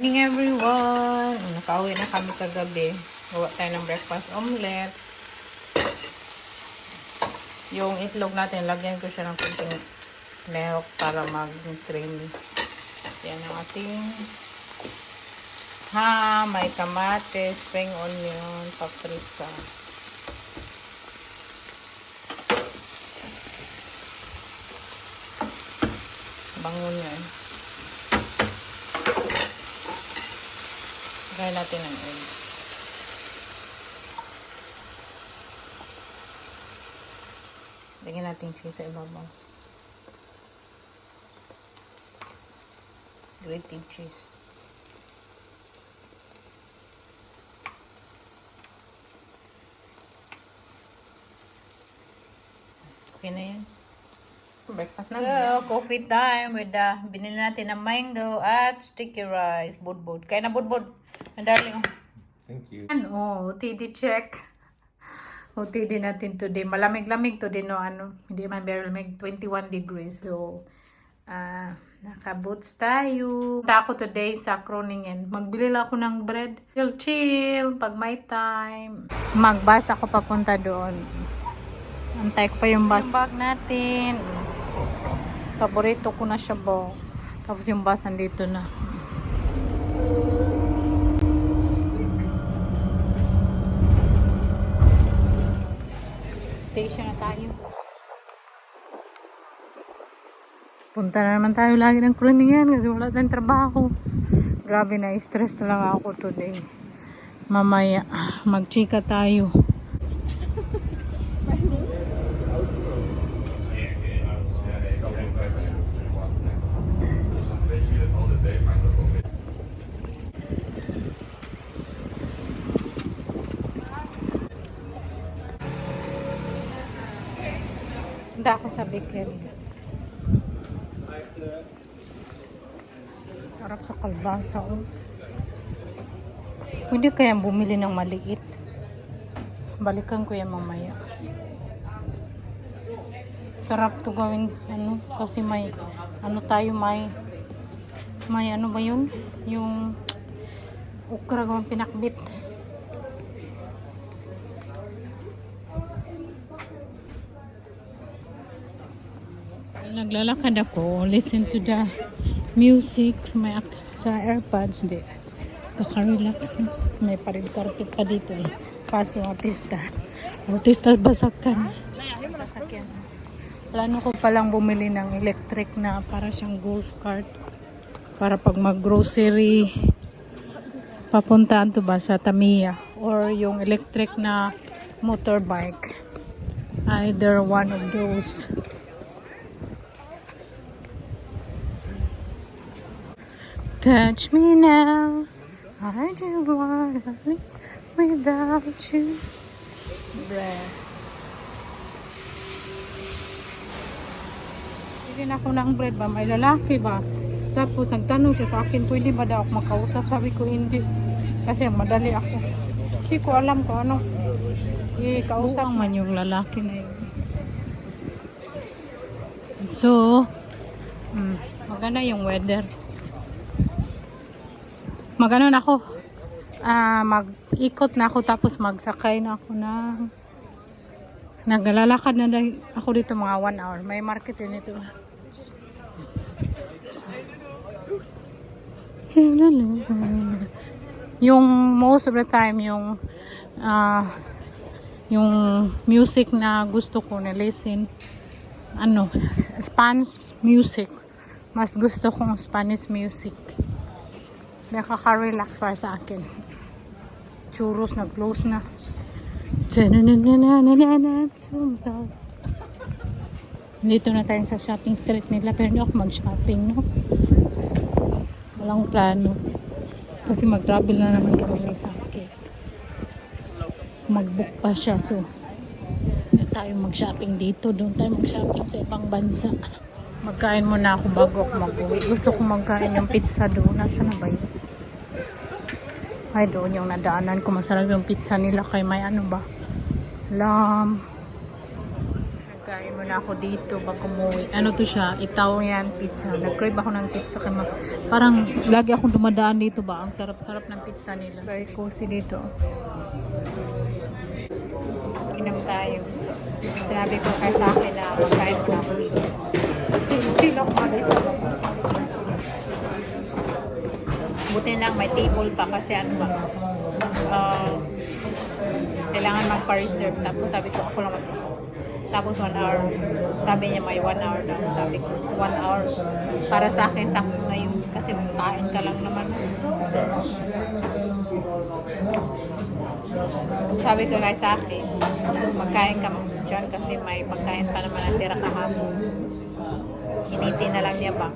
Good morning everyone! Nakauwi na kami kagabi. Gawa tayo ng breakfast omelette. Yung itlog natin, lagyan ko siya ng kunting milk para mag-creamy. Yan ang ating may kamatis, spring onion, paprika. Bango niya. Lagyan natin ng egg. Lagyan natin cheese sa ibabaw. Grated cheese. Okay na yan. Breakfast na. So, coffee time with binili natin ng mango at sticky rice. Budbud. Kaya na budbud. My darling. Thank you. Ano, OTD check. OTD natin today. Malamig-lamig today, no? Hindi man very lamig. 21 degrees. So, naka-boots tayo. Punta ako today sa Kroningen. Magbili lang ako ng bread. Chill. Pag may time. Mag-bus ako papunta doon. Antay ko pa yung bus. Yung bag natin. Paborito ko na siya ba. Tapos yung bus nandito na. Station na tayo. Punta na naman tayo lagi ng Kroningen kasi wala tayong trabaho. Grabe na, stress na lang ako today. Mamaya, magchika tayo. Punta ako sa bakery. Sarap sa kalbasa. Oh. Pwede kaya bumili ng maliit. Balikan ko yan mamaya. Sarap to gawin kasi may tayo may ano ba yun? Yung ukra gawin pinakbit. Naglalakad ako, listen to the music sa AirPods. Kaka-relax. May parid carpet pa dito eh. Kaso artista basakan. Sasakyan. Plano ko palang bumili ng electric na para siyang golf cart. Para pag mag-grocery papuntaan to ba sa Tamiya. Or yung electric na motorbike. Either one of those. Touch me now, I do want to live without you. Breath. Sige na ako ng bread ba? May lalaki ba? Tapos nagtanong siya sa akin, pwede ba daw ako makausap? Sabi ko hindi. Kasi madali ako. Hindi ko alam kung ano. Kausap man yung lalaki na yun. So, maganda yung weather. Mag-ano na ako, mag-ikot na ako tapos magsakay na ako ng naglalakad na ako dito mga 1 hour. May market din ito. Yung most of the time, yung music na gusto ko na listen, Spanish music. Mas gusto kong Spanish music. Nakaka-relax para sa akin. Churros na close na. Dito na tayo sa shopping street nila. Pero hindi ako mag-shopping, no? Walang plano. Kasi mag-travel na naman kami ni Saki. Mag-book pa siya. So, hindi tayo mag-shopping dito. Doon tayo mag-shopping sa ibang bansa. Magkain muna ako bago ako mag-uwi. Gusto ko magkain yung pizza doon. Nasaan na ba yun? Ay, doon yung nadaanan ko. Masarap yung pizza nila kay may lamb. Kain muna ako dito bago umuwi. Ano to siya? Italian pizza. Nag-crave ako ng pizza kay parang lagi akong dumadaan dito ba? Ang sarap-sarap ng pizza nila. Very cozy dito. Inom tayo. Sinabi ko kay sa akin na magkain muna ako dito. Chill ako mag-isa. Buti lang may table pa kasi ano ba? Kailangan magpa-reserve. Tapos sabi ko ako lang mag-isa. Tapos 1 hour. Sabi niya may 1 hour daw. Sabi ko 1 hour. Para sa akin, sakto na yun. Kasi kung kain ka lang naman. Sabi ko kay sa akin, magkain ka dyan kasi may pagkain pa naman ang tira kahapon. Hiniti na lang niya ba?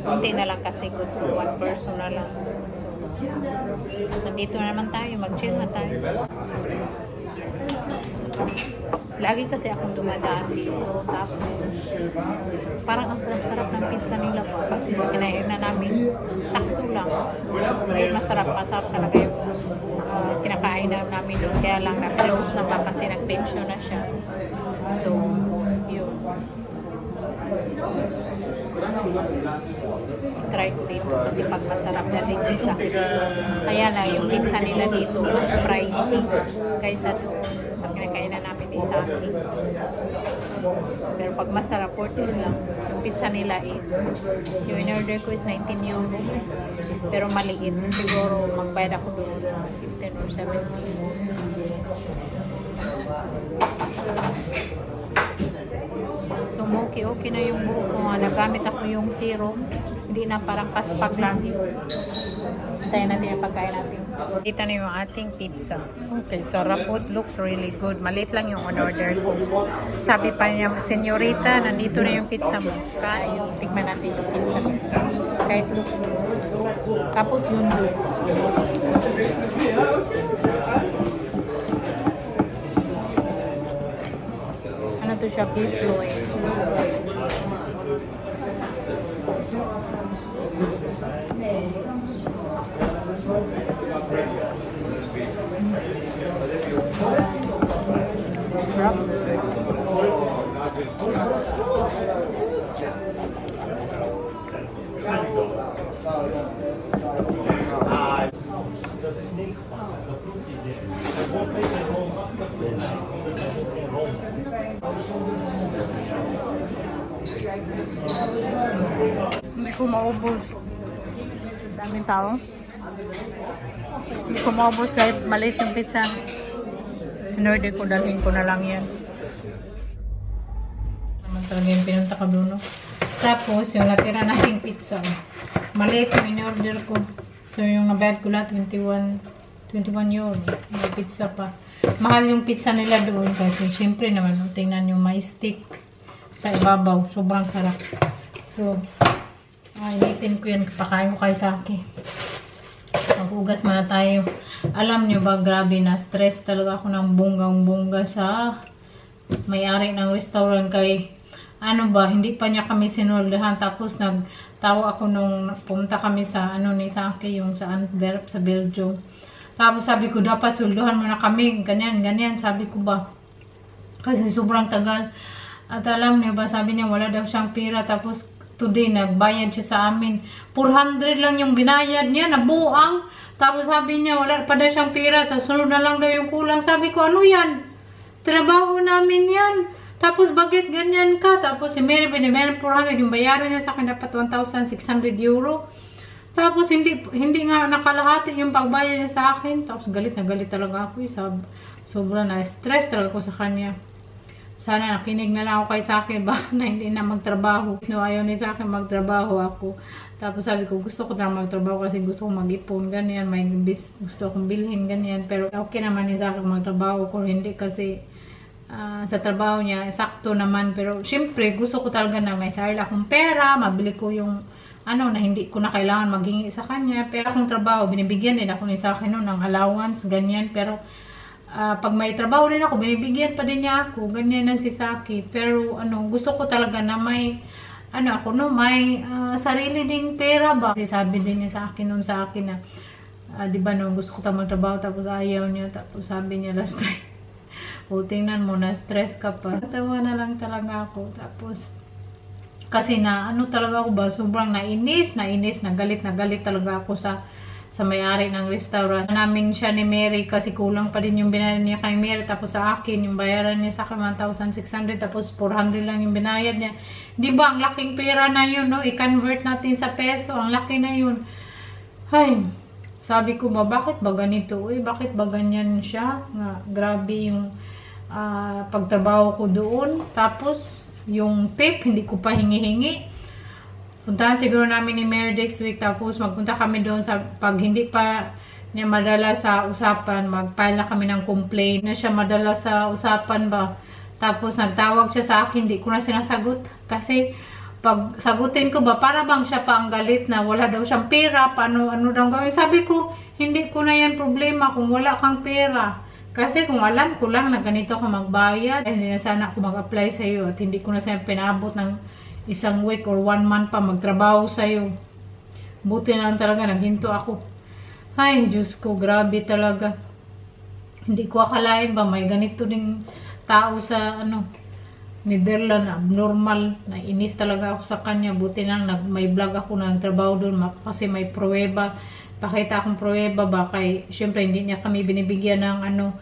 Kunti na lang kasi good for 1 person na lang. Nandito na naman tayo. Mag-chill na tayo. Lagi kasi akong dumadaan dito, tapos parang ang sarap-sarap ng pizza nila po kasi sa kinain na namin sakto lang. Ay masarap talaga yung kinakain namin doon, kaya lang na-close na pa kasi nag-pension na siya. So, yun. Try ko dito kasi pag masarap na dito sa kaya na yung pizza nila dito mas pricey kaysa doon sa kinakainan namin ni Saki. Pero pag masarap, 14 lang. Yung pizza nila is, yung in-order ko is 19 euro. Pero maliit. Siguro magbayad ako doon 16 or 17. So, okay na yung buhok ko. Nagamit ako yung serum. Hindi na parang paspag lang yun. Tayo natin yung pagkain natin. Ito na yung ating pizza. Okay, sarap po. Looks really good. Maliit lang yung on-order ko. Sabi pa niya, senyorita, nandito na yung pizza mo. Kain, tigman natin yung pizza. Kahit looks good. Tapos yun good. Ano to siya? Beef loin. Hindi ko maubos. Daming tao. Hindi ko maubos kahit maliit yung pizza. In-order ko, dalhin ko na lang yan. Naman talaga yung pinunta ko doon. Tapos, yung natira nating pizza. Maliit yung in-order ko. So, yung nabayad ko lahat, 21 euro. May pizza pa. Mahal yung pizza nila doon kasi syempre naman, tingnan yung may stick sa ibabaw. Sobrang sarap. So, initin ko yan. Pakain ko kay Saki. Maghugas muna tayo. Alam nyo ba, grabe na stress talaga ako ng bonggang-bongga sa may-ari ng restaurant kay ano ba, hindi pa niya kami sinuldahan. Tapos nagtawa ako nung pumunta kami sa ni Saki, yung sa Antwerp, sa Belgium. Tapos sabi ko, dapat sulduhan mo na kami. Ganyan. Sabi ko ba, kasi sobrang tagal. At alam niyo ba, sabi niya wala daw siyang pera. Tapos today, nagbayad siya sa amin. 400 lang yung binayad niya, nabuang. Tapos sabi niya, wala pa daw siyang pera. Sa sunod na lang daw yung kulang. Sabi ko, ano yan? Trabaho namin yan. Tapos, bakit ganyan ka? Tapos, si Mary, 400. Yung bayaran niya sa akin dapat 1,600 euro. Tapos, hindi nga nakalahati yung pagbayad niya sa akin. Tapos, galit na galit talaga ako. Sobra na stress talaga ko sa kanya. Sana nakinig na lang ako kay Saki ba na hindi na magtrabaho. No, ayaw ni Saki magtrabaho ako. Tapos sabi ko, gusto ko na magtrabaho kasi gusto ko mag-ipon, ganyan. May gusto akong bilhin, ganyan. Pero okay naman ni Saki magtrabaho ko. Hindi kasi sa trabaho niya, sakto naman. Pero syempre, gusto ko talaga na may sarili akong pera. Mabili ko yung na hindi ko na kailangan maghingi sa kanya. Pero akong trabaho, binibigyan din ako ni Saki noon ng allowance, ganyan. Pero pag may trabaho rin ako, binibigyan pa din niya ako. Ganyan si Saki. Pero gusto ko talaga na may may sarili ding pera ba. Kasi sabi din niya sa akin noon na di ba gusto ko magtrabaho tapos ayaw niya. Tapos sabi niya last time, O, tingnan mo, na-stress ka pa. Natawa na lang talaga ako. Tapos, kasi na, ano talaga ako ba, sobrang nainis, nagalit talaga ako sa may-ari ng restaurant. Namin siya ni Mary kasi kulang pa din yung binayad niya kay Mary. Tapos sa akin, yung bayaran niya sa akin 1,600, tapos 400 lang yung binayad niya. Di ba, ang laking pera na yun, no? I-convert natin sa peso, ang laki na yun. Hay, sabi ko ba, bakit ba ganito? Uy, bakit ba ganyan siya? Nga, grabe yung pagtrabaho ko doon. Tapos, yung tip, hindi ko pa hingi-hingi. Puntahan siguro namin ni Mary this week. Tapos, magpunta kami doon sa, pag hindi pa niya madala sa usapan, mag-file na kami ng complaint. Na siya madala sa usapan ba? Tapos, nagtawag siya sa akin, hindi ko na sinasagot. Kasi, pag sagutin ko ba, para bang siya pa ang galit na wala daw siyang pera, paano, ano daw gawin? Sabi ko, hindi ko na yan problema kung wala kang pera. Kasi kung alam ko lang na ganito ka magbayad, hindi na sana ako mag-apply sa iyo at hindi ko na sana pinabot ng isang week or 1 month pa magtrabaho sa iyo. Buti na lang talaga, naghinto ako. Ay, Diyos ko, grabe talaga. Hindi ko akalain ba, may ganito ding tao sa, Netherlands, abnormal. Nainis talaga ako sa kanya. Buti na lang, may vlog ako na trabaho doon kasi may pruweba. Pakita akong pruweba ba kay, syempre hindi niya kami binibigyan ng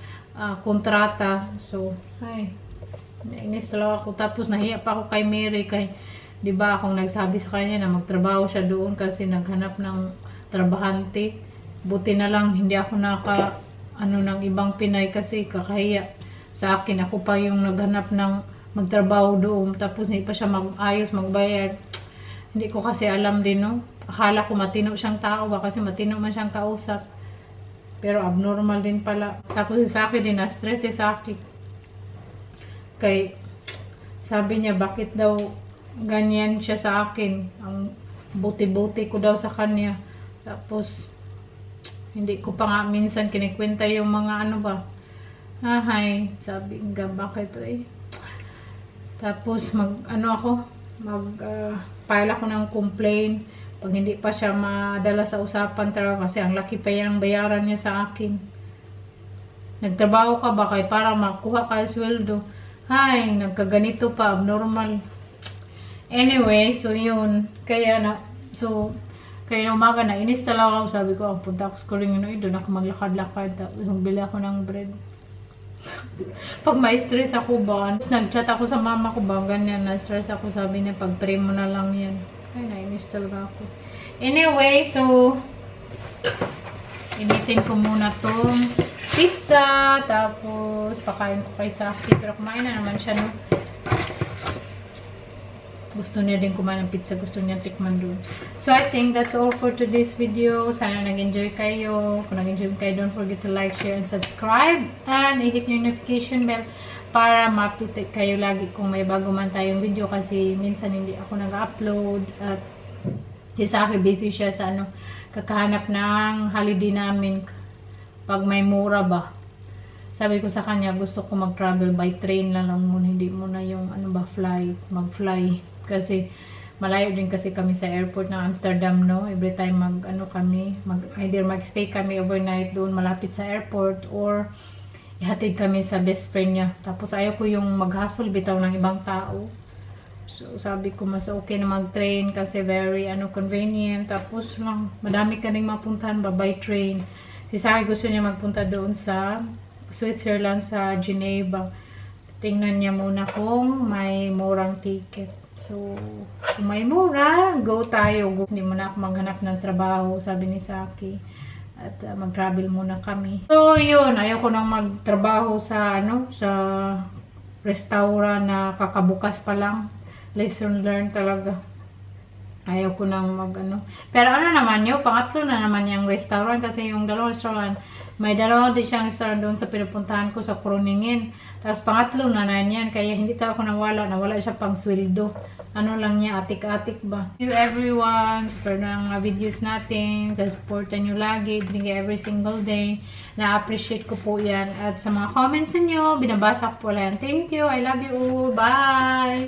kontrata. So, ay, nainis talaga ako. Tapos nahiya pa ako kay Mary kay, di ba akong nagsabi sa kanya na magtrabaho siya doon kasi naghanap ng trabahante. Buti na lang hindi ako ng ibang Pinay kasi kakahiya sa akin. Ako pa yung naghanap ng magtrabaho doon. Tapos hindi pa siya mag-ayos, magbayad. Hindi ko kasi alam din, no? Akala ko matino siyang tao ba kasi matino man siyang kausap. Pero abnormal din pala. Tapos sa akin din, na-stress sa akin. Kay, sabi niya, bakit daw ganyan siya sa akin? Ang buti-buti ko daw sa kanya. Tapos, hindi ko pa nga minsan kinikwenta yung mga Ahay, sabi nga, bakit Tapos, file ako ng complaint. Pag hindi pa siya madala sa usapan talaga kasi ang laki pa yung bayaran niya sa akin. Nagtrabaho ka ba kay para makuha ka sweldo? Hay, nagkaganito pa, abnormal. Anyway, so yun. Kaya umaga na inis talaga ako. Sabi ko, ang punta ako sa Korean doon ako maglakad-lakad. Bili ako ng bread. Pag ma-stress ako ba, nag-chat ako sa mama ko ba, ganyan, na-stress ako, sabi niya, pag-pray mo na lang yan. Ay, nainis talaga ako. Anyway, so, initin ko muna tong pizza, tapos, pakain ko kay Saki, pero kumain na naman siya, no? Gusto niya din kumain ng pizza, gusto niya tikman doon. So, I think that's all for today's video. Sana nag-enjoy kayo. Kung nag-enjoy kayo, don't forget to like, share, and subscribe. And i-hit yung notification bell para ma-update kayo lagi kung may bago man tayong video kasi minsan hindi ako nag-upload. At sa akin, busy siya sa kakahanap ng holiday namin pag may mura ba. Sabi ko sa kanya, gusto ko mag-travel by train lang muna, hindi muna yung mag-fly. Kasi malayo din kasi kami sa airport ng Amsterdam, no? Every time either mag-stay kami overnight doon malapit sa airport or ihatid kami sa best friend niya. Tapos ayaw ko yung mag-hustle bitaw ng ibang tao. So sabi ko mas okay na mag-train kasi very convenient. Tapos lang madami ka ding mapuntahan ba by train. Si Saki gusto niya magpunta doon sa Switzerland, sa Geneva. Tingnan niya muna kung may murang ticket. So, kung may mura, go tayo. Hindi muna ako maghanap ng trabaho, sabi ni Saki. At mag-travel muna kami. So, yun. Ayoko nang magtrabaho sa, sa restaurant na kakabukas pa lang. Lesson learned talaga. Ayaw ko nang Pero naman yun, pangatlo na naman yung restaurant kasi yung dalawang restaurant, may dalawa din siyang restaurant doon sa pinupuntahan ko sa Kroningin. Tapos pangatlo na yan, kaya hindi ako nawala siya pang sweldo. Lang niya, atik-atik ba. Thank you everyone, sa ng videos natin, sa supportan nyo lagi, every single day. Na-appreciate ko po yan. At sa mga comments niyo, binabasa ko po lang. Thank you, I love you all, bye!